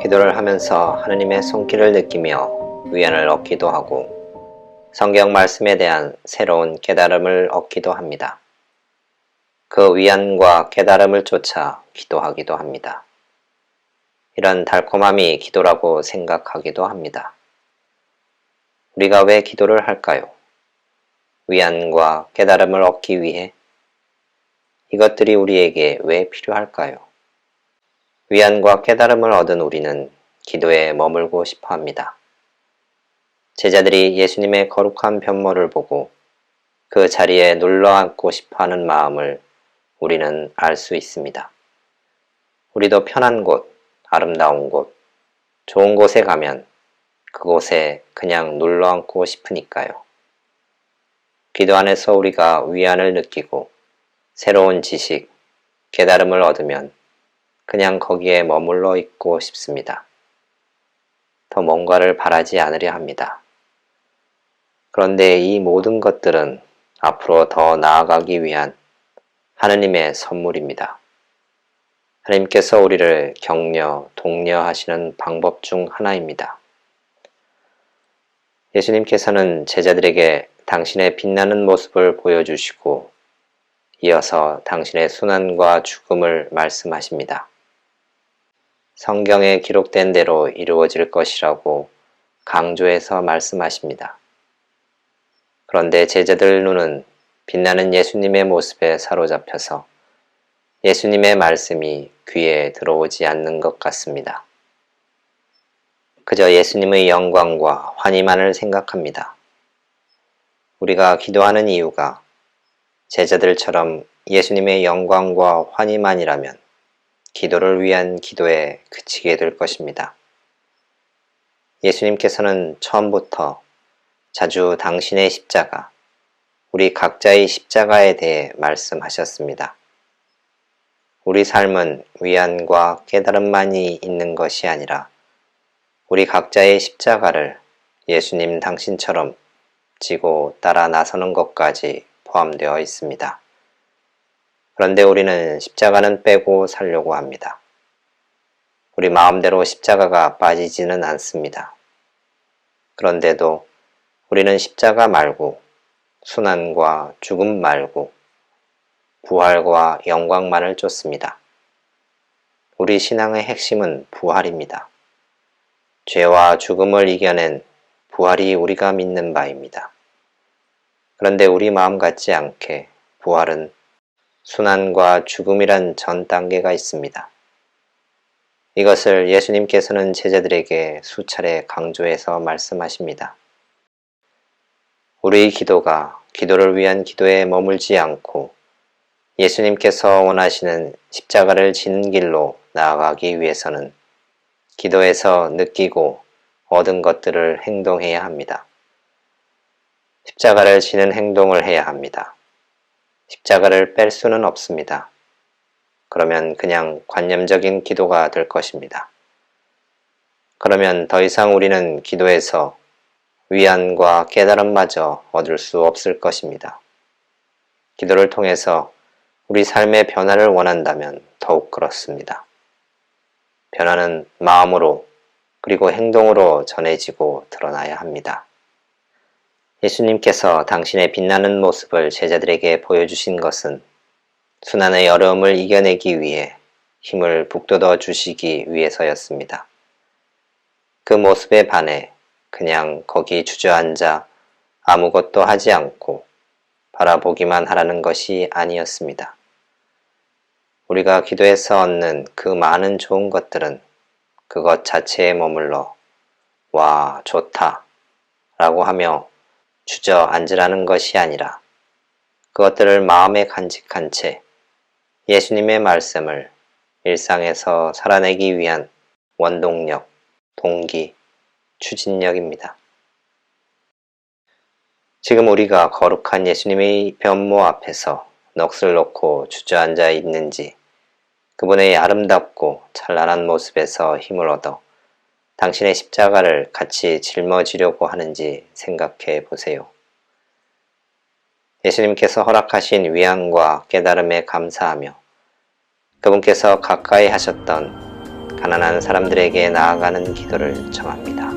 기도를 하면서 하느님의 손길을 느끼며 위안을 얻기도 하고 성경 말씀에 대한 새로운 깨달음을 얻기도 합니다. 그 위안과 깨달음을 쫓아 기도하기도 합니다. 이런 달콤함이 기도라고 생각하기도 합니다. 우리가 왜 기도를 할까요? 위안과 깨달음을 얻기 위해? 이것들이 우리에게 왜 필요할까요? 위안과 깨달음을 얻은 우리는 기도에 머물고 싶어 합니다. 제자들이 예수님의 거룩한 변모를 보고 그 자리에 눌러 앉고 싶어 하는 마음을 우리는 알 수 있습니다. 우리도 편한 곳, 아름다운 곳, 좋은 곳에 가면 그곳에 그냥 눌러 앉고 싶으니까요. 기도 안에서 우리가 위안을 느끼고 새로운 지식, 깨달음을 얻으면 그냥 거기에 머물러 있고 싶습니다. 더 뭔가를 바라지 않으려 합니다. 그런데 이 모든 것들은 앞으로 더 나아가기 위한 하느님의 선물입니다. 하나님께서 우리를 격려, 독려하시는 방법 중 하나입니다. 예수님께서는 제자들에게 당신의 빛나는 모습을 보여주시고 이어서 당신의 순환과 죽음을 말씀하십니다. 성경에 기록된 대로 이루어질 것이라고 강조해서 말씀하십니다. 그런데 제자들 눈은 빛나는 예수님의 모습에 사로잡혀서 예수님의 말씀이 귀에 들어오지 않는 것 같습니다. 그저 예수님의 영광과 환희만을 생각합니다. 우리가 기도하는 이유가 제자들처럼 예수님의 영광과 환희만이라면 기도를 위한 기도에 그치게 될 것입니다. 예수님께서는 처음부터 자주 당신의 십자가, 우리 각자의 십자가에 대해 말씀하셨습니다. 우리 삶은 위안과 깨달음만이 있는 것이 아니라 우리 각자의 십자가를 예수님 당신처럼 지고 따라 나서는 것까지 포함되어 있습니다. 그런데 우리는 십자가는 빼고 살려고 합니다. 우리 마음대로 십자가가 빠지지는 않습니다. 그런데도 우리는 십자가 말고 순환과 죽음 말고 부활과 영광만을 쫓습니다. 우리 신앙의 핵심은 부활입니다. 죄와 죽음을 이겨낸 부활이 우리가 믿는 바입니다. 그런데 우리 마음 같지 않게 부활은 순환과 죽음이란 전 단계가 있습니다. 이것을 예수님께서는 제자들에게 수차례 강조해서 말씀하십니다. 우리의 기도가 기도를 위한 기도에 머물지 않고 예수님께서 원하시는 십자가를 지는 길로 나아가기 위해서는 기도에서 느끼고 얻은 것들을 행동해야 합니다. 십자가를 지는 행동을 해야 합니다. 십자가를 뺄 수는 없습니다. 그러면 그냥 관념적인 기도가 될 것입니다. 그러면 더 이상 우리는 기도에서 위안과 깨달음마저 얻을 수 없을 것입니다. 기도를 통해서 우리 삶의 변화를 원한다면 더욱 그렇습니다. 변화는 마음으로 그리고 행동으로 전해지고 드러나야 합니다. 예수님께서 당신의 빛나는 모습을 제자들에게 보여주신 것은 순환의 어려움을 이겨내기 위해 힘을 북돋워 주시기 위해서였습니다. 그 모습에 반해 그냥 거기 주저앉아 아무것도 하지 않고 바라보기만 하라는 것이 아니었습니다. 우리가 기도에서 얻는 그 많은 좋은 것들은 그것 자체에 머물러 와, 좋다 라고 하며 주저앉으라는 것이 아니라 그것들을 마음에 간직한 채 예수님의 말씀을 일상에서 살아내기 위한 원동력, 동기, 추진력입니다. 지금 우리가 거룩한 예수님의 변모 앞에서 넋을 놓고 주저앉아 있는지 그분의 아름답고 찬란한 모습에서 힘을 얻어 당신의 십자가를 같이 짊어지려고 하는지 생각해 보세요. 예수님께서 허락하신 위안과 깨달음에 감사하며 그분께서 가까이 하셨던 가난한 사람들에게 나아가는 기도를 청합니다.